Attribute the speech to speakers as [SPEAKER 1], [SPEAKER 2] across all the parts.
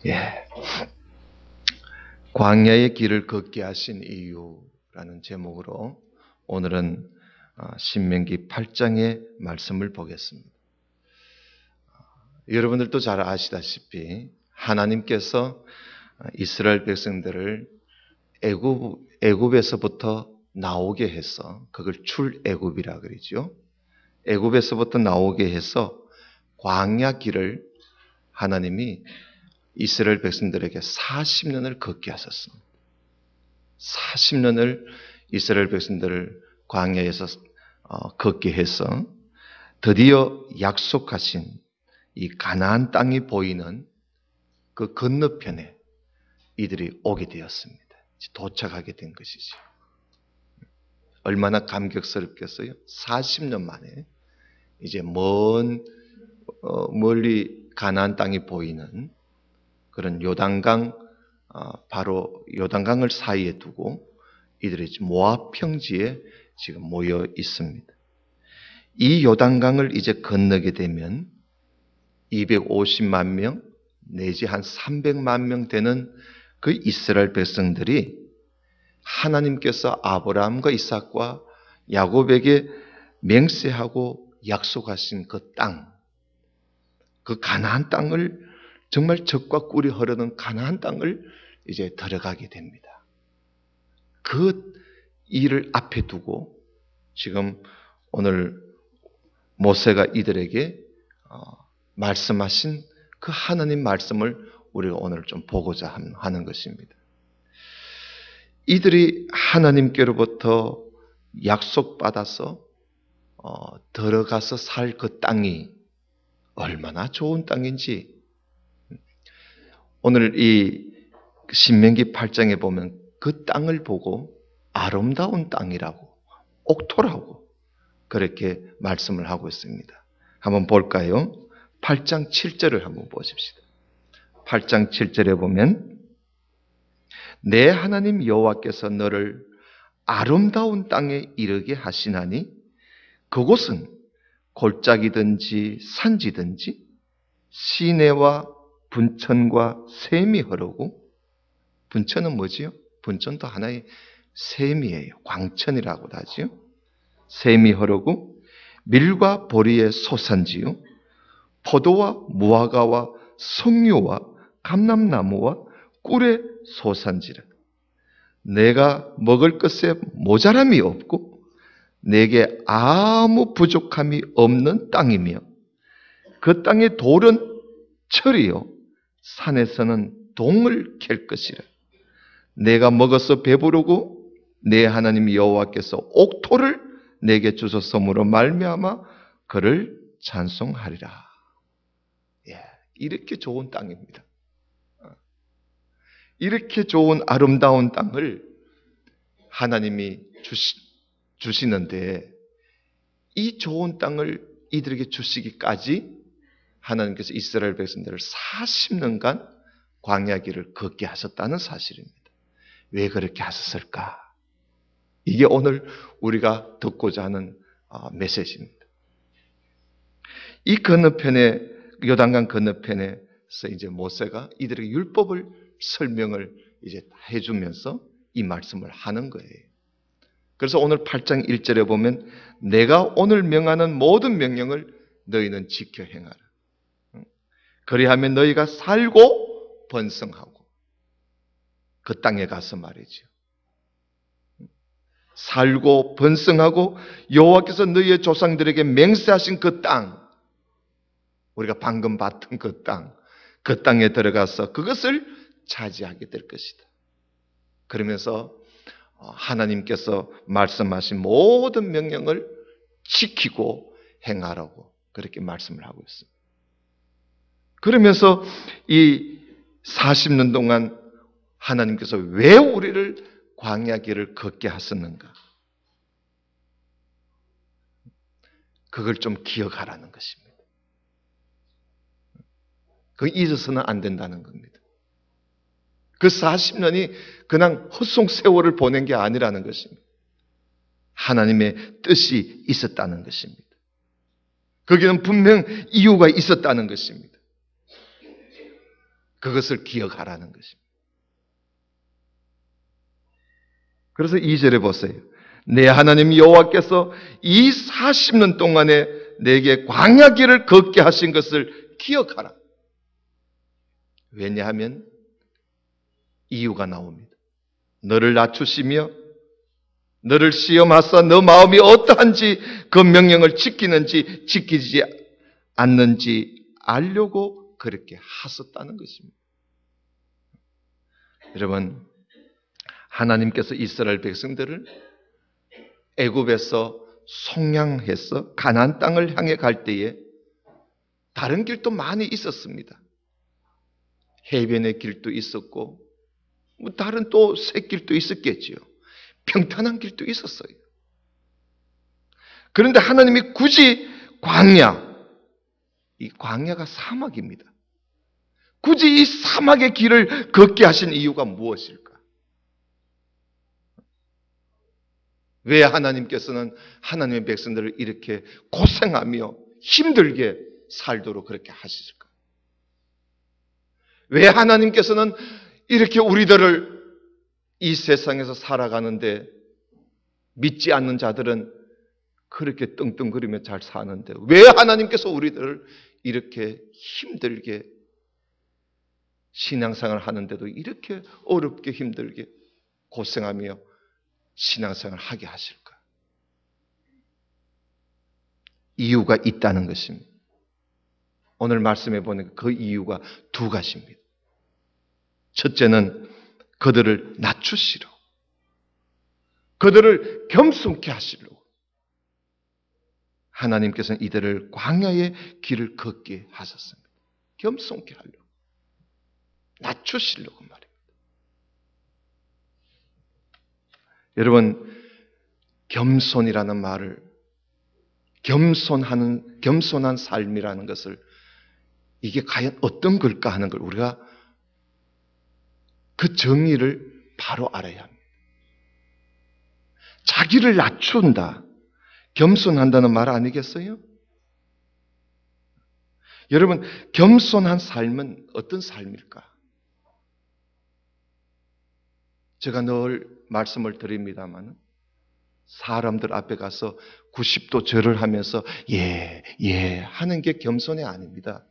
[SPEAKER 1] 예. 광야의 길을 걷게 하신 이유라는 제목으로 오늘은 신명기 8장의 말씀을 보겠습니다. 여러분들도 잘 아시다시피 하나님께서 이스라엘 백성들을 애굽에서부터 나오게 해서 그걸 출애굽이라 그러죠. 애굽에서부터 나오게 해서 광야 길을 하나님이 이스라엘 백성들에게 40년을 걷게 하셨습니다. 40년을 이스라엘 백성들을 광야에서 걷게 해서 드디어 약속하신 이 가나안 땅이 보이는 그 건너편에 이들이 오게 되었습니다. 도착하게 된 것이죠. 얼마나 감격스럽겠어요? 40년 만에 이제 멀리 가나안 땅이 보이는 그런 요단강, 바로 요단강을 사이에 두고 이들이 모압 평지에 지금 모여 있습니다. 이 요단강을 이제 건너게 되면 250만 명 내지 한 300만 명 되는 그 이스라엘 백성들이 하나님께서 아브라함과 이삭과 야곱에게 맹세하고 약속하신 그 땅, 그 가나안 땅을 정말 젖과 꿀이 흐르는 가나안 땅을 이제 들어가게 됩니다. 그 일을 앞에 두고 지금 오늘 모세가 이들에게 말씀하신 그 하나님 말씀을 우리가 오늘 좀 보고자 하는 것입니다. 이들이 하나님께로부터 약속받아서 들어가서 살 그 땅이 얼마나 좋은 땅인지 오늘 이 신명기 8장에 보면 그 땅을 보고 아름다운 땅이라고, 옥토라고 그렇게 말씀을 하고 있습니다. 한번 볼까요? 8장 7절을 한번 보십시다. 8장 7절에 보면 내 하나님 여호와께서 너를 아름다운 땅에 이르게 하시나니 그곳은 골짜기든지 산지든지 시내와 분천과 샘이 흐르고, 분천은 뭐지요? 분천도 하나의 샘이에요. 광천이라고도 하지요. 샘이 흐르고 밀과 보리의 소산지요. 포도와 무화과와 석류와 감람나무와 꿀의 소산지라. 내가 먹을 것에 모자람이 없고 내게 아무 부족함이 없는 땅이며 그 땅의 돌은 철이요 산에서는 동을 캘 것이라. 내가 먹어서 배부르고 내 하나님 여호와께서 옥토를 내게 주셨으므로 말미암아 그를 찬송하리라. 예, 이렇게 좋은 땅입니다. 이렇게 좋은 아름다운 땅을 하나님이 주시는데 이 좋은 땅을 이들에게 주시기까지 하나님께서 이스라엘 백성들을 40년간 광야 길을 걷게 하셨다는 사실입니다. 왜 그렇게 하셨을까? 이게 오늘 우리가 듣고자 하는 메시지입니다. 이 건너편에, 요단강 건너편에서 이제 모세가 이들에게 율법을 설명을 이제 해주면서 이 말씀을 하는 거예요. 그래서 오늘 8장 1절에 보면 내가 오늘 명하는 모든 명령을 너희는 지켜 행하라. 그리하면 너희가 살고 번성하고, 그 땅에 가서 말이죠. 살고 번성하고 여호와께서 너희의 조상들에게 맹세하신 그 땅, 우리가 방금 봤던 그 땅, 그 땅에 들어가서 그것을 차지하게 될 것이다. 그러면서 하나님께서 말씀하신 모든 명령을 지키고 행하라고 그렇게 말씀을 하고 있습니다. 그러면서 이 40년 동안 하나님께서 왜 우리를 광야 길을 걷게 하셨는가? 그걸 좀 기억하라는 것입니다. 그 잊어서는 안 된다는 겁니다. 그 40년이 그냥 헛송 세월을 보낸 게 아니라는 것입니다. 하나님의 뜻이 있었다는 것입니다. 거기는 분명 이유가 있었다는 것입니다. 그것을 기억하라는 것입니다. 그래서 2절에 보세요. 내 하나님 여호와께서 이 40년 동안에 내게 광야 길을 걷게 하신 것을 기억하라. 왜냐하면 이유가 나옵니다. 너를 낮추시며 너를 시험하사 너 마음이 어떠한지 그 명령을 지키는지 지키지 않는지 알려고 그렇게 하셨다는 것입니다. 여러분, 하나님께서 이스라엘 백성들을 애굽에서 속량해서 가나안 땅을 향해 갈 때에 다른 길도 많이 있었습니다. 해변의 길도 있었고 다른 또 새 길도 있었겠지요. 평탄한 길도 있었어요. 그런데 하나님이 굳이 이 광야가 사막입니다. 굳이 이 사막의 길을 걷게 하신 이유가 무엇일까? 왜 하나님께서는 하나님의 백성들을 이렇게 고생하며 힘들게 살도록 그렇게 하셨을까? 왜 하나님께서는 이렇게 우리들을 이 세상에서 살아가는데 믿지 않는 자들은 그렇게 떵떵거리며 잘 사는데 왜 하나님께서 우리들을 이렇게 힘들게 신앙생활을 하는데도 이렇게 어렵게 힘들게 고생하며 신앙생활을 하게 하실까? 이유가 있다는 것입니다. 오늘 말씀해 보니까 그 이유가 두 가지입니다. 첫째는 그들을 낮추시려, 그들을 겸손케 하시려고 하나님께서는 이들을 광야의 길을 걷게 하셨습니다. 겸손케 하려고, 낮추시려고 말입니다. 여러분, 겸손이라는 말을, 겸손한 삶이라는 것을 이게 과연 어떤 걸까 하는 걸 우리가 그 정의를 바로 알아야 합니다. 자기를 낮춘다, 겸손한다는 말 아니겠어요? 여러분, 겸손한 삶은 어떤 삶일까? 제가 늘 말씀을 드립니다만 사람들 앞에 가서 90도 절을 하면서 예 하는 게 겸손이 아닙니다.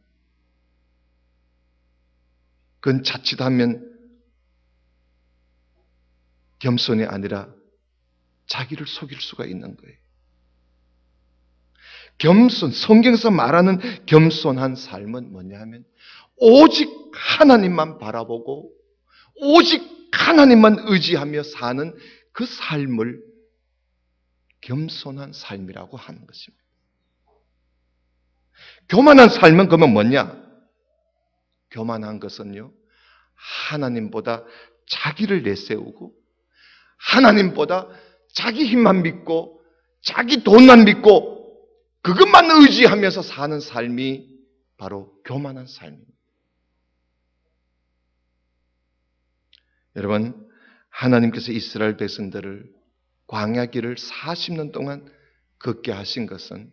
[SPEAKER 1] 그건 자칫하면 겸손이 아니라 자기를 속일 수가 있는 거예요. 성경에서 말하는 겸손한 삶은 뭐냐 하면 오직 하나님만 바라보고 오직 하나님만 의지하며 사는 그 삶을 겸손한 삶이라고 하는 것입니다. 교만한 삶은 그러면 뭐냐? 교만한 것은요, 하나님보다 자기를 내세우고 하나님보다 자기 힘만 믿고 자기 돈만 믿고 그것만 의지하면서 사는 삶이 바로 교만한 삶입니다. 여러분, 하나님께서 이스라엘 백성들을 광야 길을 40년 동안 걷게 하신 것은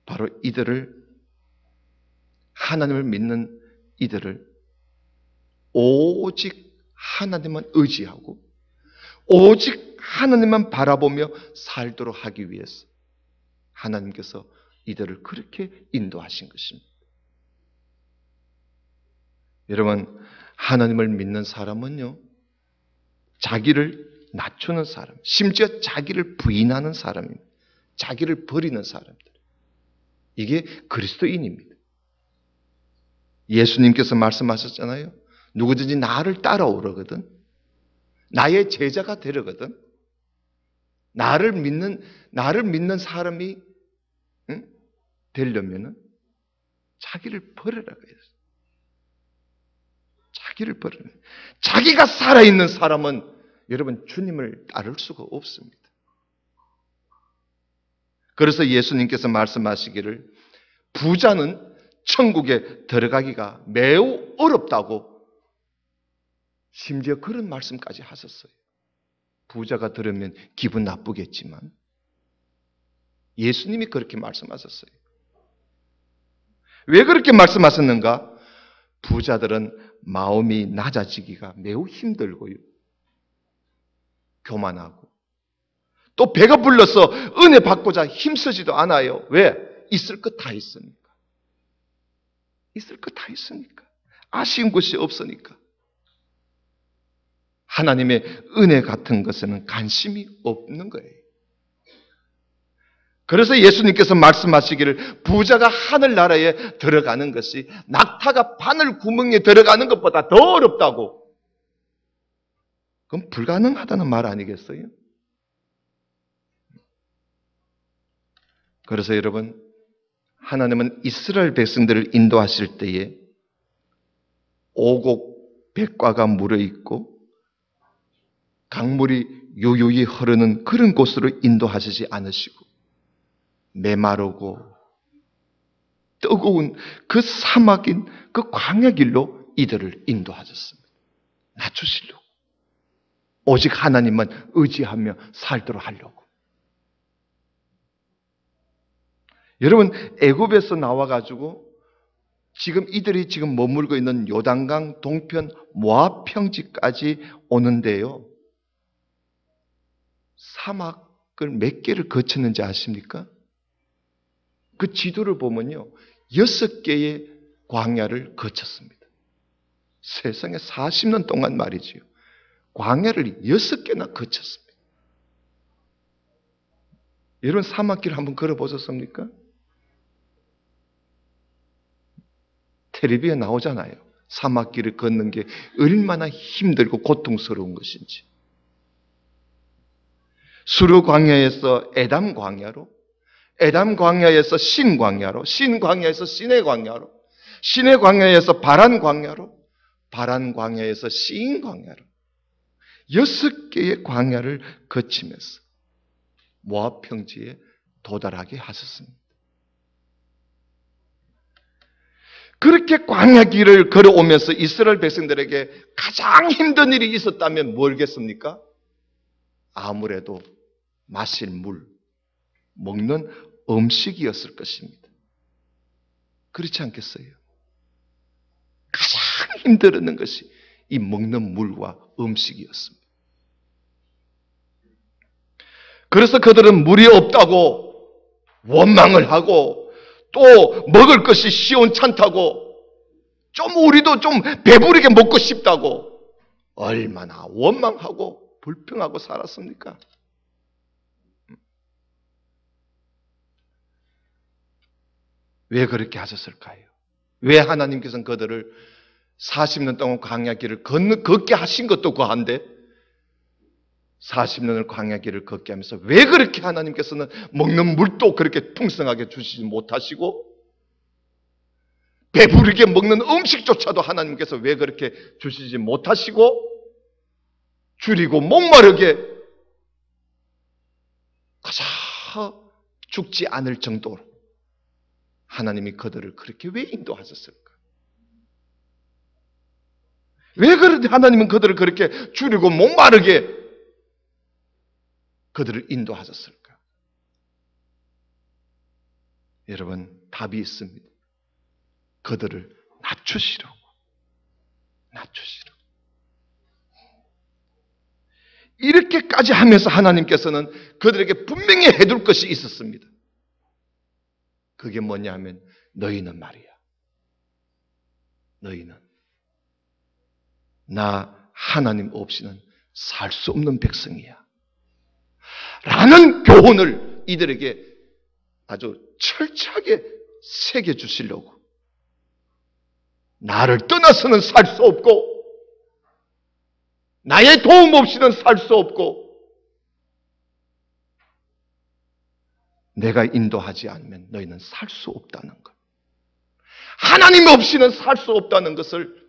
[SPEAKER 1] 바로 이들을, 하나님을 믿는 이들을 오직 하나님만 의지하고 오직 하나님만 바라보며 살도록 하기 위해서 하나님께서 이들을 그렇게 인도하신 것입니다. 여러분, 하나님을 믿는 사람은요, 자기를 낮추는 사람, 심지어 자기를 부인하는 사람입니다. 자기를 버리는 사람들. 이게 그리스도인입니다. 예수님께서 말씀하셨잖아요. 누구든지 나를 따라오려거든, 나의 제자가 되려거든, 나를 믿는 사람이 되려면은 자기를 버려라고 했어요. 자기를 버리는. 자기가 살아있는 사람은 여러분 주님을 따를 수가 없습니다. 그래서 예수님께서 말씀하시기를 부자는 천국에 들어가기가 매우 어렵다고 심지어 그런 말씀까지 하셨어요. 부자가 들으면 기분 나쁘겠지만 예수님이 그렇게 말씀하셨어요. 왜 그렇게 말씀하셨는가? 부자들은 마음이 낮아지기가 매우 힘들고요. 교만하고 또 배가 불러서 은혜 받고자 힘쓰지도 않아요. 왜? 있을 것 다 있으니까. 있을 것 다 있으니까. 아쉬운 것이 없으니까. 하나님의 은혜 같은 것에는 관심이 없는 거예요. 그래서 예수님께서 말씀하시기를 부자가 하늘나라에 들어가는 것이 낙타가 바늘 구멍에 들어가는 것보다 더 어렵다고. 그럼 불가능하다는 말 아니겠어요? 그래서 여러분, 하나님은 이스라엘 백성들을 인도하실 때에 오곡 백과가 물어있고 강물이 요요히 흐르는 그런 곳으로 인도하시지 않으시고 메마르고 뜨거운 그 사막인 그 광야 길로 이들을 인도하셨습니다. 낮추시려고. 오직 하나님만 의지하며 살도록 하려고. 여러분, 애굽에서 나와가지고 지금 이들이 지금 머물고 있는 요단강 동편 모압 평지까지 오는데요. 사막을 몇 개를 거쳤는지 아십니까? 그 지도를 보면요. 6개의 광야를 거쳤습니다. 세상에 40년 동안 말이지요. 광야를 6개나 거쳤습니다. 여러분 사막길 한번 걸어보셨습니까? 텔레비에 나오잖아요. 사막길을 걷는 게 얼마나 힘들고 고통스러운 것인지. 수르 광야에서 에담 광야로, 에담 광야에서 신 광야로, 신 광야에서 시내 광야로, 시내 광야에서 바란 광야로, 바란 광야에서 시인 광야로 6개의 광야를 거치면서 모압 평지에 도달하게 하셨습니다. 그렇게 광야 길을 걸어오면서 이스라엘 백성들에게 가장 힘든 일이 있었다면 뭘겠습니까? 아무래도 마실 물, 먹는 음식이었을 것입니다. 그렇지 않겠어요? 가장 힘들었는 것이 이 먹는 물과 음식이었습니다. 그래서 그들은 물이 없다고 원망을 하고 또 먹을 것이 시원찮다고 좀 우리도 좀 배부르게 먹고 싶다고 얼마나 원망하고 불평하고 살았습니까? 왜 그렇게 하셨을까요? 왜 하나님께서는 그들을 40년 동안 광야 길을 걷게 하신 것도 그한데 40년을 광야 길을 걷게 하면서 왜 그렇게 하나님께서는 먹는 물도 그렇게 풍성하게 주시지 못하시고 배부르게 먹는 음식조차도 하나님께서 왜 그렇게 주시지 못하시고 줄이고 목마르게 가자 죽지 않을 정도로 하나님이 그들을 그렇게 왜 인도하셨을까? 왜 그런데 하나님은 그들을 그렇게 줄이고 목마르게 그들을 인도하셨을까? 여러분, 답이 있습니다. 그들을 낮추시려고. 낮추시려고. 이렇게까지 하면서 하나님께서는 그들에게 분명히 해둘 것이 있었습니다. 그게 뭐냐 하면 너희는 말이야. 너희는 나 하나님 없이는 살 수 없는 백성이야. 라는 교훈을 이들에게 아주 철저하게 새겨주시려고. 나를 떠나서는 살 수 없고 나의 도움 없이는 살 수 없고 내가 인도하지 않으면 너희는 살 수 없다는 것. 하나님 없이는 살 수 없다는 것을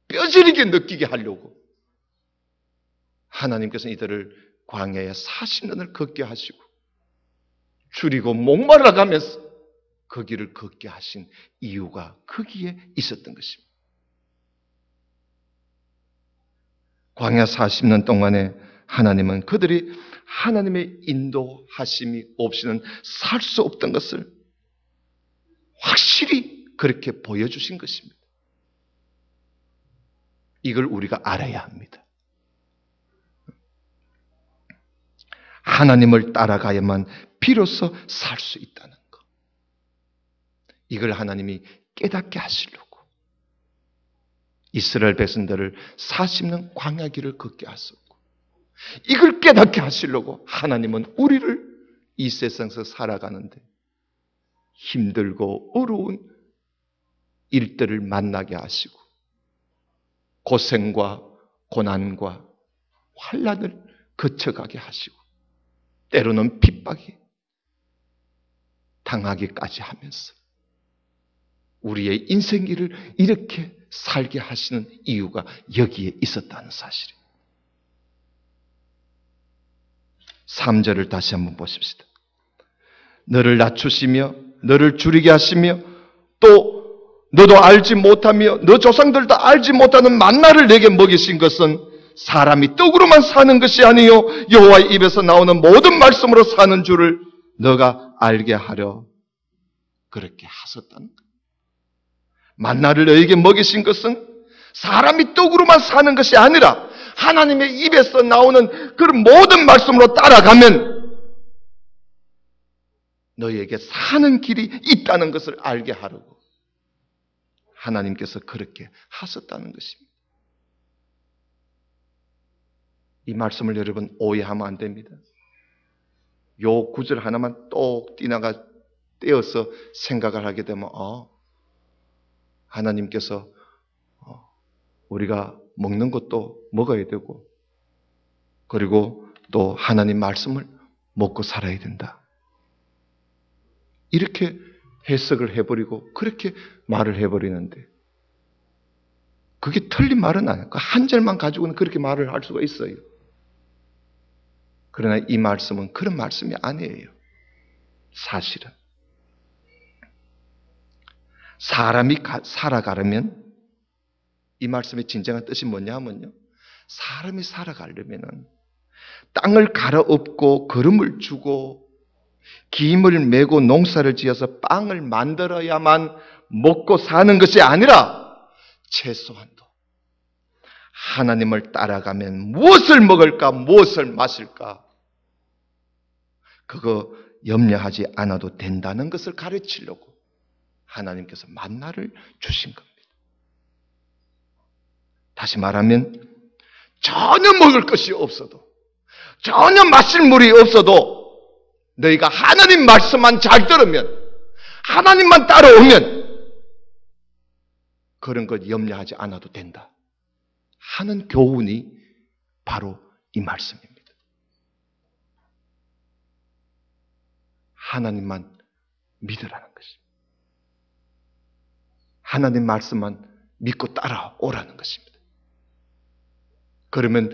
[SPEAKER 1] 뼈저리게 느끼게 하려고 하나님께서는 이들을 광야에 40년을 걷게 하시고 줄이고 목말라가면서 그 길을 걷게 하신 이유가 거기에 있었던 것입니다. 광야 40년 동안에 하나님은 그들이 하나님의 인도하심이 없이는 살 수 없던 것을 확실히 그렇게 보여주신 것입니다. 이걸 우리가 알아야 합니다. 하나님을 따라가야만 비로소 살 수 있다는 것. 이걸 하나님이 깨닫게 하시려고 이스라엘 백성들을 40년 광야길을 걷게 하셨고, 이걸 깨닫게 하시려고 하나님은 우리를 이 세상에서 살아가는데 힘들고 어려운 일들을 만나게 하시고 고생과 고난과 환난을 거쳐가게 하시고 때로는 핍박이 당하기까지 하면서 우리의 인생길을 이렇게 살게 하시는 이유가 여기에 있었다는 사실이에요. 3절을 다시 한번 보십시다. 너를 낮추시며 너를 줄이게 하시며 또 너도 알지 못하며 너 조상들도 알지 못하는 만나를 내게 먹이신 것은 사람이 떡으로만 사는 것이 아니요 여호와의 입에서 나오는 모든 말씀으로 사는 줄을 너가 알게 하려 그렇게 하셨다는 거예요. 만나를 너에게 먹이신 것은 사람이 떡으로만 사는 것이 아니라 하나님의 입에서 나오는 그런 모든 말씀으로 따라가면 너희에게 사는 길이 있다는 것을 알게 하려고 하나님께서 그렇게 하셨다는 것입니다. 이 말씀을 여러분 오해하면 안 됩니다. 요 구절 하나만 똑 떼어서 생각을 하게 되면 하나님께서 우리가 먹는 것도 먹어야 되고 그리고 또 하나님 말씀을 먹고 살아야 된다. 이렇게 해석을 해버리고 그렇게 말을 해버리는데 그게 틀린 말은 아니에요. 한 절만 가지고는 그렇게 말을 할 수가 있어요. 그러나 이 말씀은 그런 말씀이 아니에요. 사실은 사람이 살아가려면 이 말씀의 진정한 뜻이 뭐냐 하면요, 사람이 살아가려면 땅을 갈아엎고 거름을 주고 김을 메고 농사를 지어서 빵을 만들어야만 먹고 사는 것이 아니라 최소한도 하나님을 따라가면 무엇을 먹을까 무엇을 마실까 그거 염려하지 않아도 된다는 것을 가르치려고 하나님께서 만나를 주신 겁니다. 다시 말하면 전혀 먹을 것이 없어도 전혀 마실 물이 없어도 너희가 하나님 말씀만 잘 들으면 하나님만 따라오면 그런 것 염려하지 않아도 된다 하는 교훈이 바로 이 말씀입니다. 하나님만 믿으라는 것입니다. 하나님 말씀만 믿고 따라오라는 것입니다. 그러면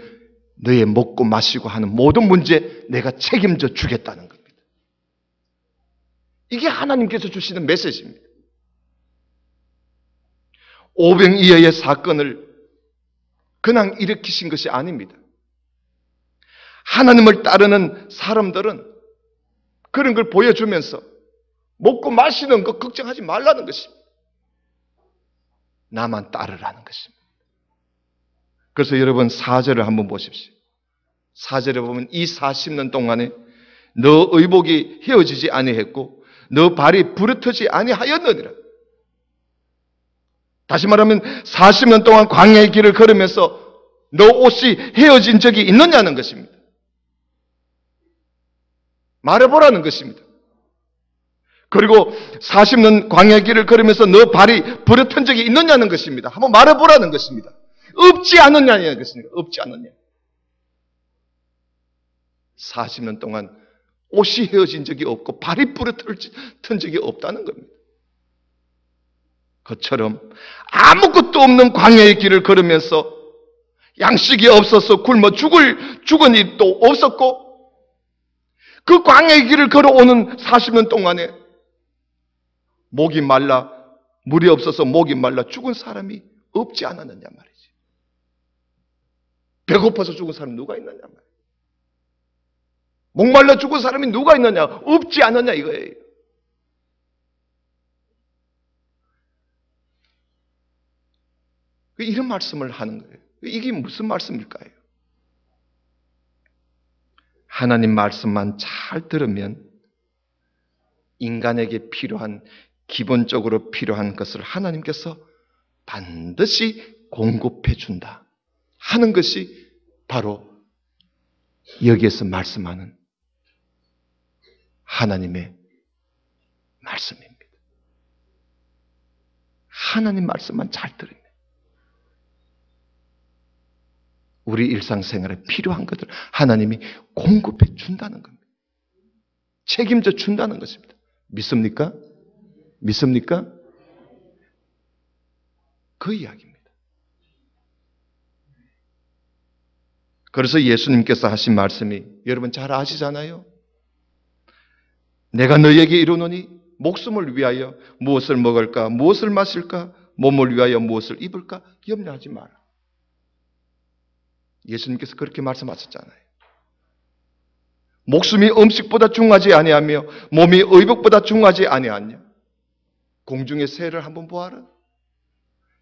[SPEAKER 1] 너의 먹고 마시고 하는 모든 문제 내가 책임져 주겠다는 겁니다. 이게 하나님께서 주시는 메시지입니다. 오병이어의 사건을 그냥 일으키신 것이 아닙니다. 하나님을 따르는 사람들은 그런 걸 보여주면서 먹고 마시는 거 걱정하지 말라는 것입니다. 나만 따르라는 것입니다. 그래서 여러분 4절을 한번 보십시오. 4절에 보면 이 40년 동안에 너 의복이 헤어지지 아니했고 너 발이 부르트지 아니하였느니라. 다시 말하면 40년 동안 광야의 길을 걸으면서 너 옷이 헤어진 적이 있느냐는 것입니다. 말해보라는 것입니다. 그리고 40년 광야의 길을 걸으면서 너 발이 부르튼 적이 있느냐는 것입니다. 한번 말해보라는 것입니다. 없지 않느냐는 것입니다. 없지 않느냐. 40년 동안 옷이 헤어진 적이 없고 발이 부르튼 적이 없다는 겁니다. 그처럼 아무것도 없는 광야의 길을 걸으면서 양식이 없어서 굶어 죽은 일도 없었고 그 광야의 길을 걸어오는 40년 동안에 목이 말라 물이 없어서 목이 말라 죽은 사람이 없지 않았느냐 말이지. 배고파서 죽은 사람이 누가 있느냐 말이야. 목말라 죽은 사람이 누가 있느냐? 없지 않느냐 이거예요. 이런 말씀을 하는 거예요. 이게 무슨 말씀일까요? 하나님 말씀만 잘 들으면 인간에게 필요한, 기본적으로 필요한 것을 하나님께서 반드시 공급해 준다 하는 것이 바로 여기에서 말씀하는 하나님의 말씀입니다. 하나님 말씀만 잘 들으면 우리 일상생활에 필요한 것들 하나님이 공급해 준다는 겁니다. 책임져 준다는 것입니다. 믿습니까? 믿습니까? 그 이야기입니다. 그래서 예수님께서 하신 말씀이 여러분 잘 아시잖아요. 내가 너희에게 이르노니 목숨을 위하여 무엇을 먹을까, 무엇을 마실까, 몸을 위하여 무엇을 입을까 염려하지 마라. 예수님께서 그렇게 말씀하셨잖아요. 목숨이 음식보다 중하지 아니하며 몸이 의복보다 중하지 아니하냐. 공중의 새를 한번 보아라.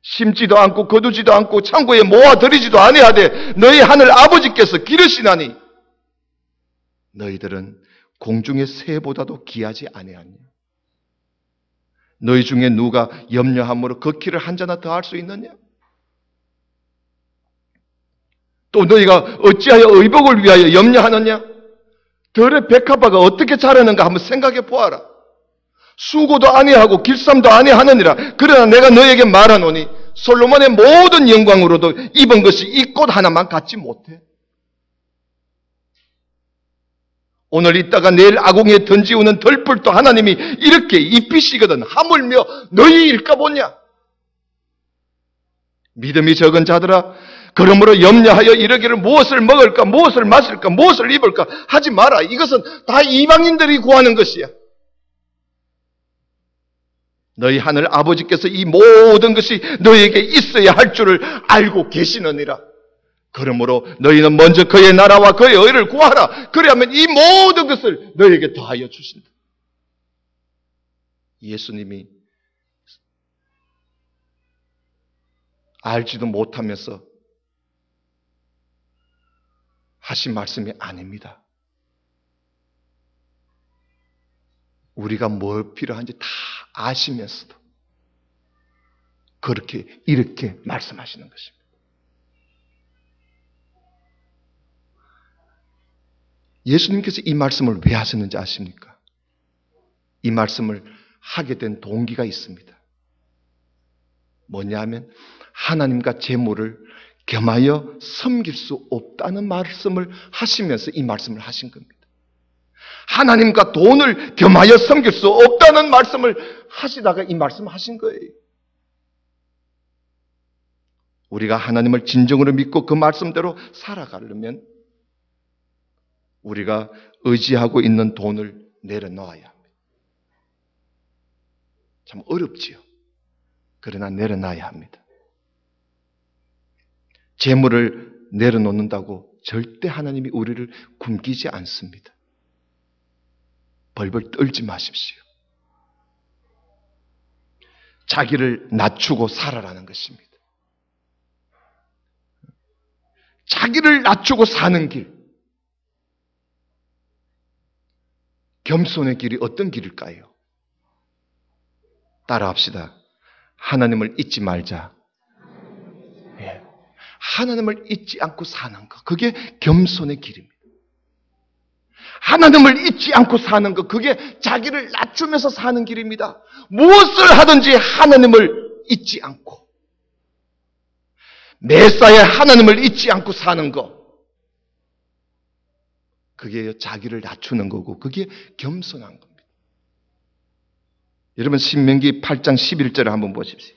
[SPEAKER 1] 심지도 않고 거두지도 않고 창고에 모아들이지도 아니하되 너희 하늘 아버지께서 기르시나니 너희들은 공중의 새보다도 귀하지 아니하냐. 너희 중에 누가 염려함으로 그 키를 한 자나 더 할 수 있느냐? 또 너희가 어찌하여 의복을 위하여 염려하느냐? 들의 백합화가 어떻게 자라는가 한번 생각해 보아라. 수고도 아니하고 길쌈도 아니하느니라. 그러나 내가 너에게 말하노니 솔로몬의 모든 영광으로도 입은 것이 이 꽃 하나만 갖지 못해. 오늘 있다가 내일 아궁이에 던지우는 덜풀도 하나님이 이렇게 입히시거든 하물며 너희 일까 보냐. 믿음이 적은 자들아, 그러므로 염려하여 이르기를 무엇을 먹을까, 무엇을 마실까, 무엇을 입을까 하지 마라. 이것은 다 이방인들이 구하는 것이야. 너희 하늘 아버지께서 이 모든 것이 너희에게 있어야 할 줄을 알고 계시느니라. 그러므로 너희는 먼저 그의 나라와 그의 의를 구하라. 그리하면 이 모든 것을 너희에게 더하여 주신다. 예수님이 알지도 못하면서 하신 말씀이 아닙니다. 우리가 뭘 필요한지 다 아시면서도 이렇게 말씀하시는 것입니다. 예수님께서 이 말씀을 왜 하셨는지 아십니까? 이 말씀을 하게 된 동기가 있습니다. 뭐냐 하면 하나님과 재물을 겸하여 섬길 수 없다는 말씀을 하시면서 이 말씀을 하신 겁니다. 하나님과 돈을 겸하여 섬길 수 없다는 말씀을 하시다가 이 말씀을 하신 거예요. 우리가 하나님을 진정으로 믿고 그 말씀대로 살아가려면 우리가 의지하고 있는 돈을 내려놓아야 합니다. 참 어렵지요. 그러나 내려놔야 합니다. 재물을 내려놓는다고 절대 하나님이 우리를 굶기지 않습니다. 벌벌 떨지 마십시오. 자기를 낮추고 살아라는 것입니다. 자기를 낮추고 사는 길. 겸손의 길이 어떤 길일까요? 따라합시다. 하나님을 잊지 말자. 예. 하나님을 잊지 않고 사는 것. 그게 겸손의 길입니다. 하나님을 잊지 않고 사는 것. 그게 자기를 낮추면서 사는 길입니다. 무엇을 하든지 하나님을 잊지 않고. 매사에 하나님을 잊지 않고 사는 것. 그게 자기를 낮추는 거고 그게 겸손한 겁니다. 여러분 신명기 8장 11절을 한번 보십시오.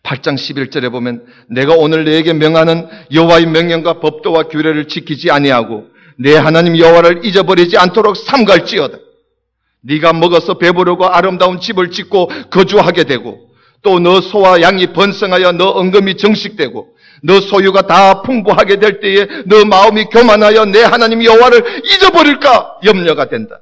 [SPEAKER 1] 8장 11절에 보면 내가 오늘 너에게 명하는 여호와의 명령과 법도와 규례를 지키지 아니하고 내 하나님 여호와를 잊어버리지 않도록 삼갈지어다. 네가 먹어서 배부르고 아름다운 집을 짓고 거주하게 되고 또 너 소와 양이 번성하여 너 언금이 정식되고 너 소유가 다 풍부하게 될 때에 너 마음이 교만하여 내 하나님 여호와를 잊어버릴까 염려가 된다.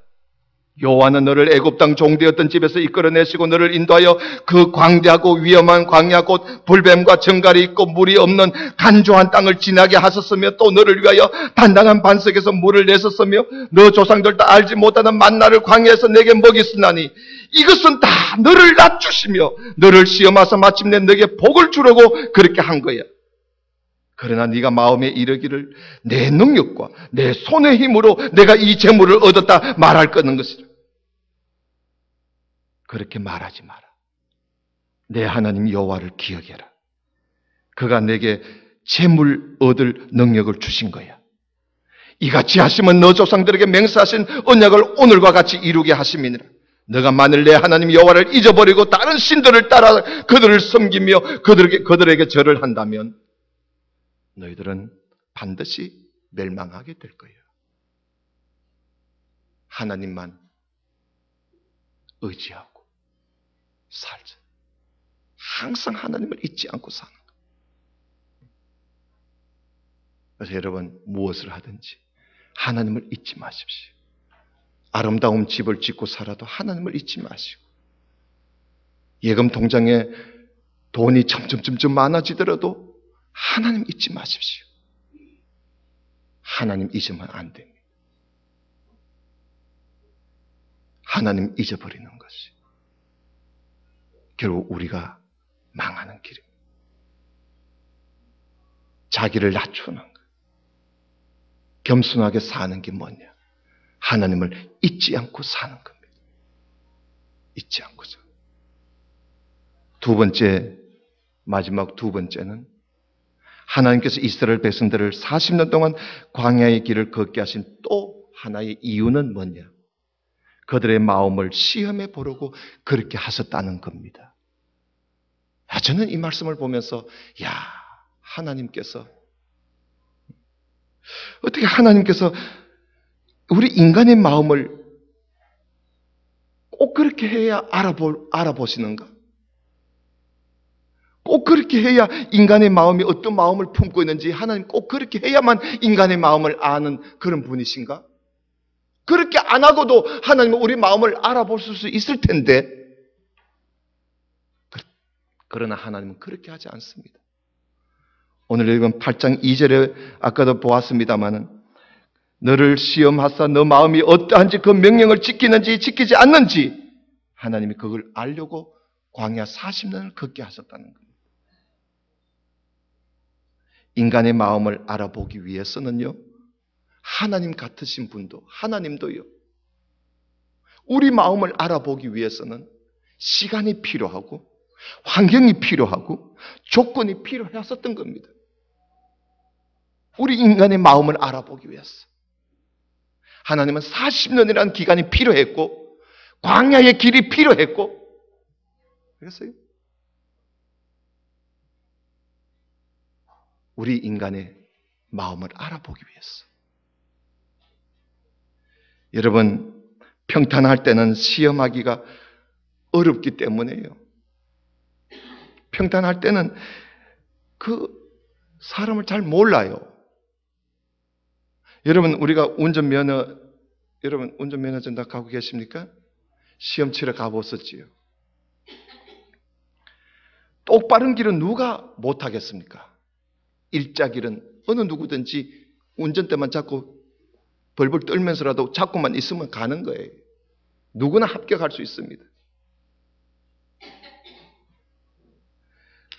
[SPEAKER 1] 여호와는 너를 애굽 땅 종되었던 집에서 이끌어내시고 너를 인도하여 그 광대하고 위험한 광야 곧 불뱀과 정갈이 있고 물이 없는 간조한 땅을 지나게 하셨으며 또 너를 위하여 단단한 반석에서 물을 내셨으며 너 조상들도 알지 못하는 만나를 광야에서 내게 먹이시나니 이것은 다 너를 낮추시며 너를 시험하사 마침내 너에게 복을 주려고 그렇게 한 거야. 그러나 네가 마음에 이르기를 내 능력과 내 손의 힘으로 내가 이 재물을 얻었다 말할 거는 것이라. 그렇게 말하지 마라. 내 하나님 여호와를 기억해라. 그가 내게 재물 얻을 능력을 주신 거야. 이같이 하시면 너 조상들에게 맹세하신 언약을 오늘과 같이 이루게 하심이니라. 너가 만일 내 하나님 여호와를 잊어버리고 다른 신들을 따라 그들을 섬기며 그들에게 절을 한다면 너희들은 반드시 멸망하게 될 거예요. 하나님만 의지하고 살자. 항상 하나님을 잊지 않고 사는 거예요. 그래서 여러분 무엇을 하든지 하나님을 잊지 마십시오. 아름다운 집을 짓고 살아도 하나님을 잊지 마시고, 예금 통장에 돈이 점점 많아지더라도 하나님 잊지 마십시오. 하나님 잊으면 안 됩니다. 하나님 잊어버리는 것이 결국 우리가 망하는 길입니다. 자기를 낮추는 것, 겸손하게 사는 게 뭐냐? 하나님을 잊지 않고 사는 겁니다. 잊지 않고서. 두 번째, 마지막 두 번째는 하나님께서 이스라엘 백성들을 40년 동안 광야의 길을 걷게 하신 또 하나의 이유는 뭐냐? 그들의 마음을 시험해 보려고 그렇게 하셨다는 겁니다. 저는 이 말씀을 보면서 하나님께서 어떻게 하나님께서 우리 인간의 마음을 꼭 그렇게 해야 알아보시는가? 꼭 그렇게 해야 인간의 마음이 어떤 마음을 품고 있는지 하나님 꼭 그렇게 해야만 인간의 마음을 아는 그런 분이신가? 그렇게 안 하고도 하나님은 우리 마음을 알아볼 수 있을 텐데, 그러나 하나님은 그렇게 하지 않습니다. 오늘 읽은 8장 2절에 아까도 보았습니다마는 너를 시험하사 너 마음이 어떠한지 그 명령을 지키는지 지키지 않는지 하나님이 그걸 알려고 광야 40년을 걷게 하셨다는 겁니다. 인간의 마음을 알아보기 위해서는요, 하나님 같으신 분도, 하나님도요, 우리 마음을 알아보기 위해서는 시간이 필요하고, 환경이 필요하고, 조건이 필요했었던 겁니다. 우리 인간의 마음을 알아보기 위해서. 하나님은 40년이라는 기간이 필요했고, 광야의 길이 필요했고, 그랬어요. 우리 인간의 마음을 알아보기 위해서. 여러분, 평탄할 때는 시험하기가 어렵기 때문에요. 평탄할 때는 그 사람을 잘 몰라요. 여러분, 우리가 운전면허증 다 가고 계십니까? 시험 치러 가보셨지요? 똑바른 길은 누가 못하겠습니까? 일자길은 어느 누구든지 운전대만 잡고 벌벌 떨면서라도 잡고만 있으면 가는 거예요. 누구나 합격할 수 있습니다.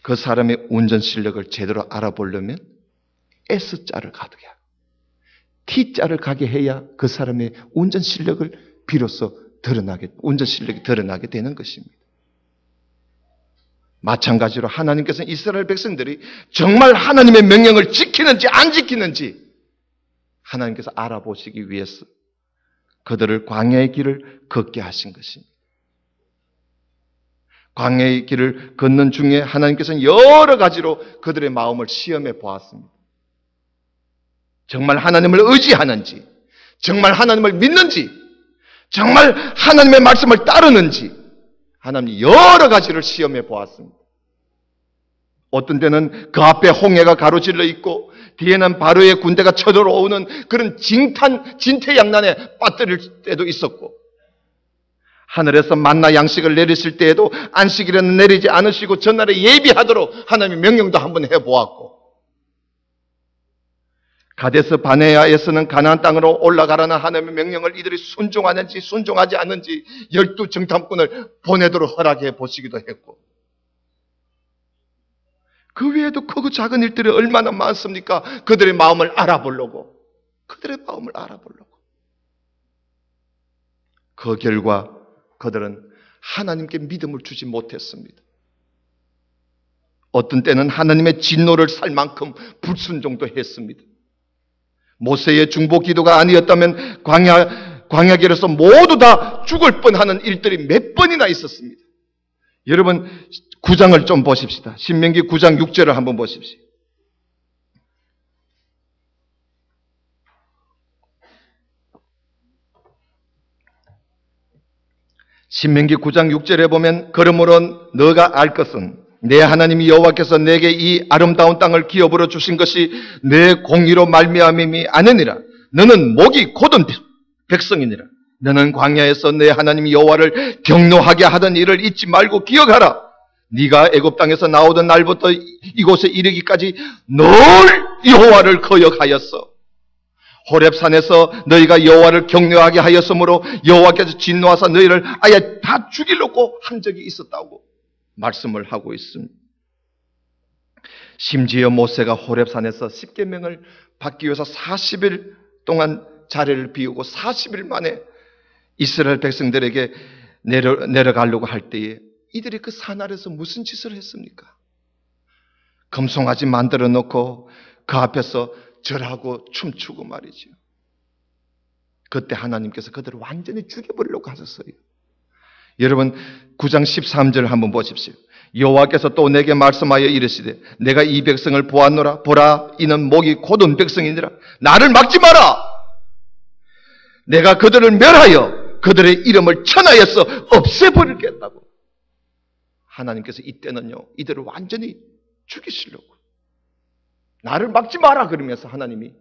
[SPEAKER 1] 그 사람의 운전 실력을 제대로 알아보려면 S자를 가게 하고 T자를 가게 해야 그 사람의 운전 실력을 비로소 운전 실력이 드러나게 되는 것입니다. 마찬가지로 하나님께서는 이스라엘 백성들이 정말 하나님의 명령을 지키는지 안 지키는지 하나님께서 알아보시기 위해서 그들을 광야의 길을 걷게 하신 것입니다. 광야의 길을 걷는 중에 하나님께서는 여러 가지로 그들의 마음을 시험해 보았습니다. 정말 하나님을 의지하는지, 정말 하나님을 믿는지, 정말 하나님의 말씀을 따르는지 하나님이 여러 가지를 시험해 보았습니다. 어떤 때는 그 앞에 홍해가 가로질러 있고 뒤에는 바로의 군대가 쳐들어오는 그런 진퇴양난에 빠뜨릴 때도 있었고, 하늘에서 만나 양식을 내리실 때에도 안식일에는 내리지 않으시고 전날에 예비하도록 하나님의 명령도 한번 해보았고, 가데스 바네아에서는 가나안 땅으로 올라가라는 하나님의 명령을 이들이 순종하는지 순종하지 않는지 12 정탐꾼을 보내도록 허락해 보시기도 했고, 그 외에도 크고 작은 일들이 얼마나 많습니까? 그들의 마음을 알아보려고, 그 결과 그들은 하나님께 믿음을 주지 못했습니다. 어떤 때는 하나님의 진노를 살 만큼 불순종도 했습니다. 모세의 중보 기도가 아니었다면 광야길에서 모두 다 죽을 뻔하는 일들이 몇 번이나 있었습니다. 여러분 9장을 좀 보십시다. 신명기 9장 6절을 한번 보십시오. 신명기 9장 6절에 보면, 그러므로 너가 알 것은 내 하나님 여호와께서 내게 이 아름다운 땅을 기업으로 주신 것이 내 공의로 말미암음이 아니니라. 너는 목이 곧은 백성이니라. 너는 광야에서 내 하나님 여호와를 경노하게 하던 일을 잊지 말고 기억하라. 네가 애굽 땅에서 나오던 날부터 이곳에 이르기까지 늘 여호와를 거역하였어. 호렙산에서 너희가 여호와를 경노하게 하였으므로 여호와께서 진노하사 너희를 아예 다 죽이려고 한 적이 있었다고 말씀을 하고 있습니다. 심지어 모세가 호렙산에서 십계명을 받기 위해서 40일 동안 자리를 비우고 40일 만에 이스라엘 백성들에게 내려가려고 할 때에 이들이 그 산 아래서 무슨 짓을 했습니까? 금송아지 만들어 놓고 그 앞에서 절하고 춤추고 말이죠. 그때 하나님께서 그들을 완전히 죽여버리려고 하셨어요. 여러분 9장 13절 한번 보십시오. 여호와께서 또 내게 말씀하여 이르시되 내가 이 백성을 보았노라. 보라, 이는 목이 곧은 백성이니라. 나를 막지 마라. 내가 그들을 멸하여 그들의 이름을 천하에서 없애버리겠다고. 하나님께서 이때는요 이들을 완전히 죽이시려고, 나를 막지 마라 그러면서 하나님이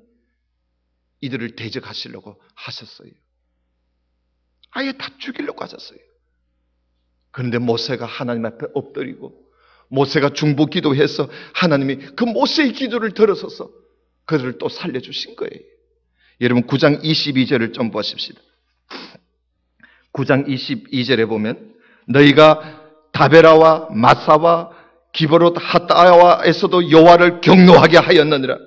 [SPEAKER 1] 이들을 대적하시려고 하셨어요. 아예 다 죽이려고 하셨어요. 그런데 모세가 하나님 앞에 엎드리고 모세가 중보 기도해서 하나님이 그 모세의 기도를 들어서서 그들을 또 살려주신 거예요. 여러분 9장 22절을 좀 보십시다. 9장 22절에 보면 너희가 다베라와 마사와 기브롯 핫다와에서도 여호와를 경노하게 하였느니라.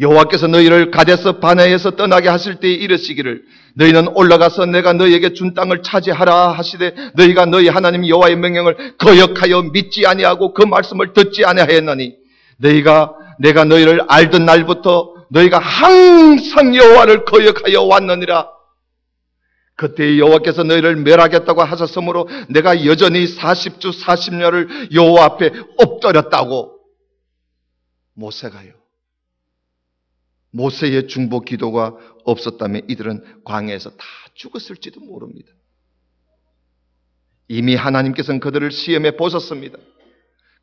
[SPEAKER 1] 여호와께서 너희를 가데스 바네아에서 떠나게 하실 때에 이르시기를 너희는 올라가서 내가 너희에게 준 땅을 차지하라 하시되 너희가 너희 하나님 여호와의 명령을 거역하여 믿지 아니하고 그 말씀을 듣지 아니하였나니 내가 너희를 알던 날부터 너희가 항상 여호와를 거역하여 왔느니라. 그때 여호와께서 너희를 멸하겠다고 하셨으므로 내가 여전히 40주 40년을 여호와 앞에 엎드렸다고. 모세가요. 모세의 중보 기도가 없었다면 이들은 광야에서 다 죽었을지도 모릅니다. 이미 하나님께서는 그들을 시험해 보셨습니다.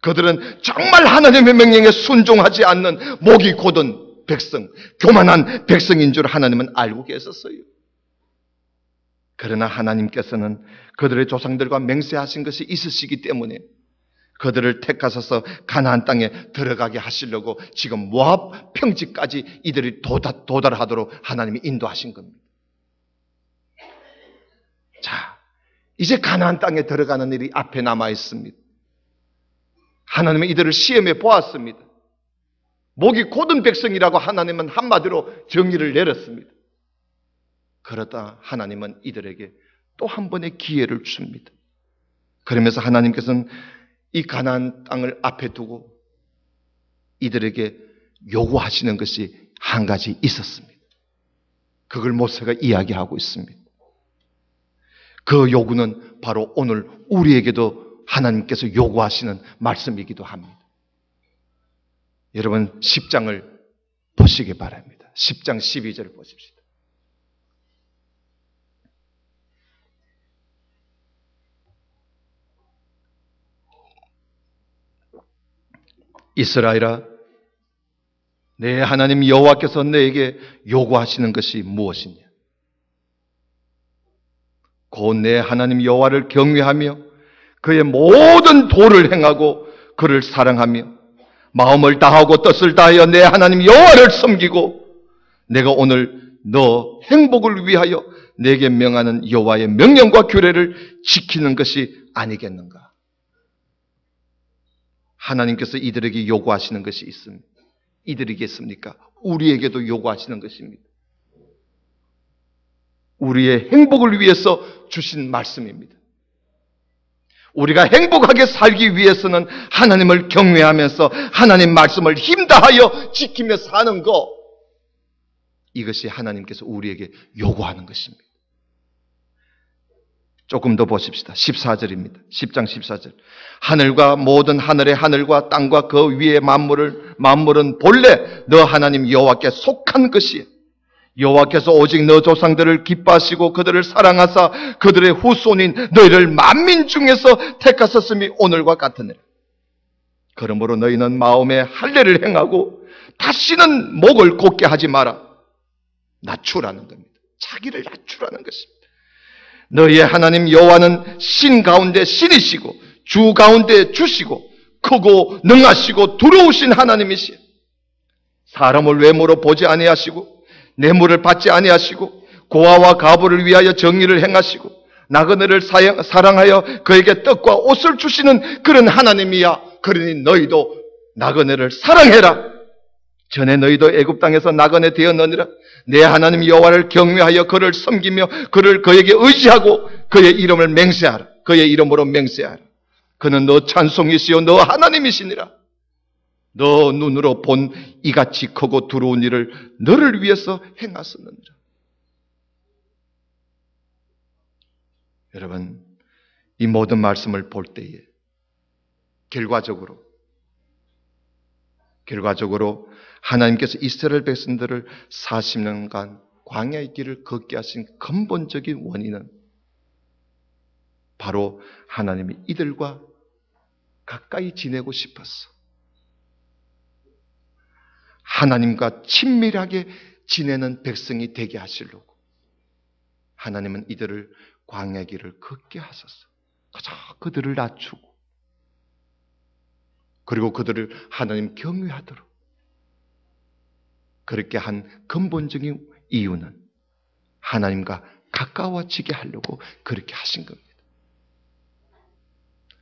[SPEAKER 1] 그들은 정말 하나님의 명령에 순종하지 않는 목이 곧은 백성, 교만한 백성인 줄 하나님은 알고 계셨어요. 그러나 하나님께서는 그들의 조상들과 맹세하신 것이 있으시기 때문에 그들을 택하셔서 가나안 땅에 들어가게 하시려고 지금 모압 평지까지 이들이 도달하도록 하나님이 인도하신 겁니다. 자, 이제 가나안 땅에 들어가는 일이 앞에 남아 있습니다. 하나님은 이들을 시험해 보았습니다. 목이 곧은 백성이라고 하나님은 한마디로 정의를 내렸습니다. 그러다 하나님은 이들에게 또 한 번의 기회를 줍니다. 그러면서 하나님께서는 이 가나안 땅을 앞에 두고 이들에게 요구하시는 것이 한 가지 있었습니다. 그걸 모세가 이야기하고 있습니다. 그 요구는 바로 오늘 우리에게도 하나님께서 요구하시는 말씀이기도 합니다. 여러분 10장을 보시기 바랍니다. 10장 12절을 보십시오. 이스라엘아, 내 하나님 여호와께서 너에게 요구하시는 것이 무엇이냐? 곧 내 하나님 여호와를 경외하며 그의 모든 도를 행하고 그를 사랑하며 마음을 다하고 뜻을 다하여 내 하나님 여호와를 섬기고 내가 오늘 너 행복을 위하여 내게 명하는 여호와의 명령과 규례를 지키는 것이 아니겠는가? 하나님께서 이들에게 요구하시는 것이 있습니다. 이들이겠습니까? 우리에게도 요구하시는 것입니다. 우리의 행복을 위해서 주신 말씀입니다. 우리가 행복하게 살기 위해서는 하나님을 경외하면서 하나님 말씀을 힘다하여 지키며 사는 것, 이것이 하나님께서 우리에게 요구하는 것입니다. 조금 더 보십시다. 14절입니다. 10장 14절. 하늘과 모든 하늘의 하늘과 땅과 그 위의 만물은 본래 너 하나님 여호와께 속한 것이야. 여호와께서 오직 너 조상들을 기뻐하시고 그들을 사랑하사 그들의 후손인 너희를 만민 중에서 택하셨음이 오늘과 같으니라. 그러므로 너희는 마음에 할례를 행하고 다시는 목을 곧게 하지 마라. 낮추라는 겁니다. 자기를 낮추라는 것입니다. 너희의 하나님 여호와는 신 가운데 신이시고 주 가운데 주시고 크고 능하시고 두려우신 하나님이시여. 사람을 외모로 보지 아니하시고 뇌물을 받지 아니하시고 고아와 과부를 위하여 정의를 행하시고 나그네를 사랑하여 그에게 떡과 옷을 주시는 그런 하나님이야. 그러니 너희도 나그네를 사랑해라. 전에 너희도 애굽 땅에서 나그네 되었느니라. 내 하나님 여호와를 경외하여 그를 섬기며 그에게 의지하고 그의 이름을 맹세하라. 그의 이름으로 맹세하라. 그는 너 찬송이시요 너 하나님이시니라. 너 눈으로 본 이같이 크고 두려운 일을 너를 위해서 행하셨느니라. 여러분, 이 모든 말씀을 볼 때에 결과적으로 하나님께서 이스라엘 백성들을 40년간 광야의 길을 걷게 하신 근본적인 원인은 바로 하나님이 이들과 가까이 지내고 싶었어. 하나님과 친밀하게 지내는 백성이 되게 하시려고 하나님은 이들을 광야 길을 걷게 하셨어. 그저 그들을 낮추고 그리고 그들을 하나님 경외하도록 그렇게 한 근본적인 이유는 하나님과 가까워지게 하려고 그렇게 하신 겁니다.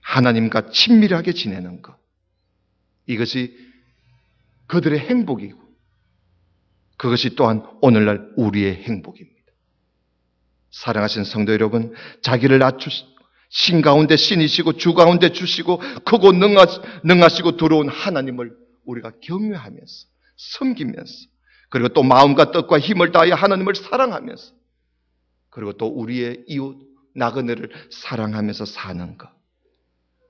[SPEAKER 1] 하나님과 친밀하게 지내는 것, 이것이 그들의 행복이고 그것이 또한 오늘날 우리의 행복입니다. 사랑하신 성도 여러분, 자기를 낮추시고 신 가운데 신이시고 주 가운데 주시고 크고 능하시고 두려운 하나님을 우리가 경외하면서 섬기면서 그리고 또 마음과 뜻과 힘을 다하여 하나님을 사랑하면서 그리고 또 우리의 이웃 나그네를 사랑하면서 사는 것,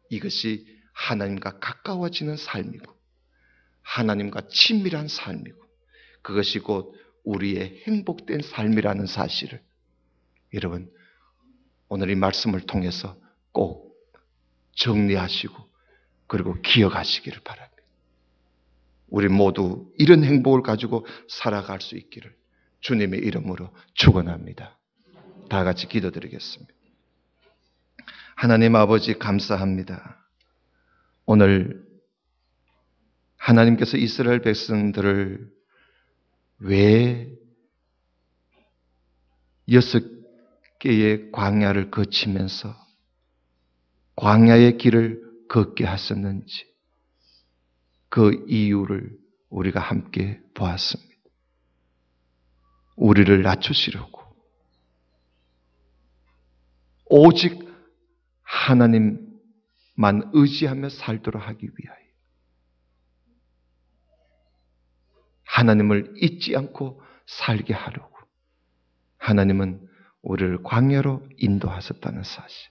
[SPEAKER 1] 이것이 하나님과 가까워지는 삶이고 하나님과 친밀한 삶이고 그것이 곧 우리의 행복된 삶이라는 사실을 여러분 오늘 이 말씀을 통해서 꼭 정리하시고 그리고 기억하시기를 바랍니다. 우리 모두 이런 행복을 가지고 살아갈 수 있기를 주님의 이름으로 축원합니다. 다 같이 기도드리겠습니다. 하나님 아버지 감사합니다. 오늘 하나님께서 이스라엘 백성들을 왜 6개의 광야를 거치면서 광야의 길을 걷게 하셨는지 그 이유를 우리가 함께 보았습니다. 우리를 낮추시려고 오직 하나님만 의지하며 살도록 하기 위하여 하나님을 잊지 않고 살게 하려고 하나님은 우리를 광야로 인도하셨다는 사실,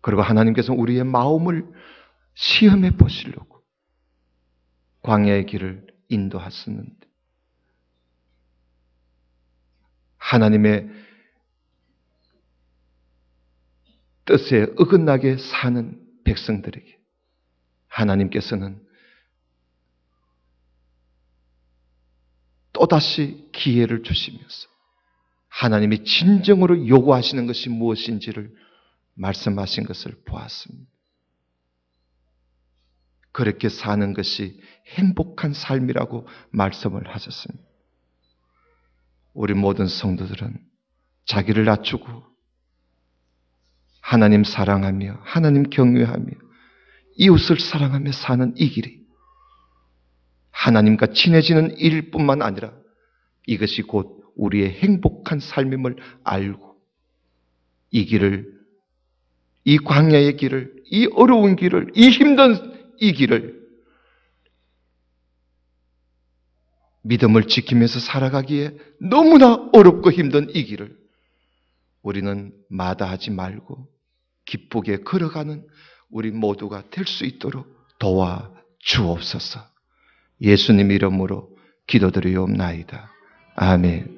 [SPEAKER 1] 그리고 하나님께서는 우리의 마음을 시험해 보시려고 광야의 길을 인도하셨는데 하나님의 뜻에 어긋나게 사는 백성들에게 하나님께서는 또다시 기회를 주시면서 하나님이 진정으로 요구하시는 것이 무엇인지를 말씀하신 것을 보았습니다. 그렇게 사는 것이 행복한 삶이라고 말씀을 하셨습니다. 우리 모든 성도들은 자기를 낮추고 하나님 사랑하며 하나님 경외하며 이웃을 사랑하며 사는 이 길이 하나님과 친해지는 일뿐만 아니라 이것이 곧 우리의 행복한 삶임을 알고 이 길을, 이 광야의 길을, 이 어려운 길을, 이 힘든 이 길을 믿음을 지키면서 살아가기에 너무나 어렵고 힘든 이 길을 우리는 마다하지 말고 기쁘게 걸어가는 우리 모두가 될 수 있도록 도와주옵소서. 예수님 이름으로 기도드리옵나이다. 아멘.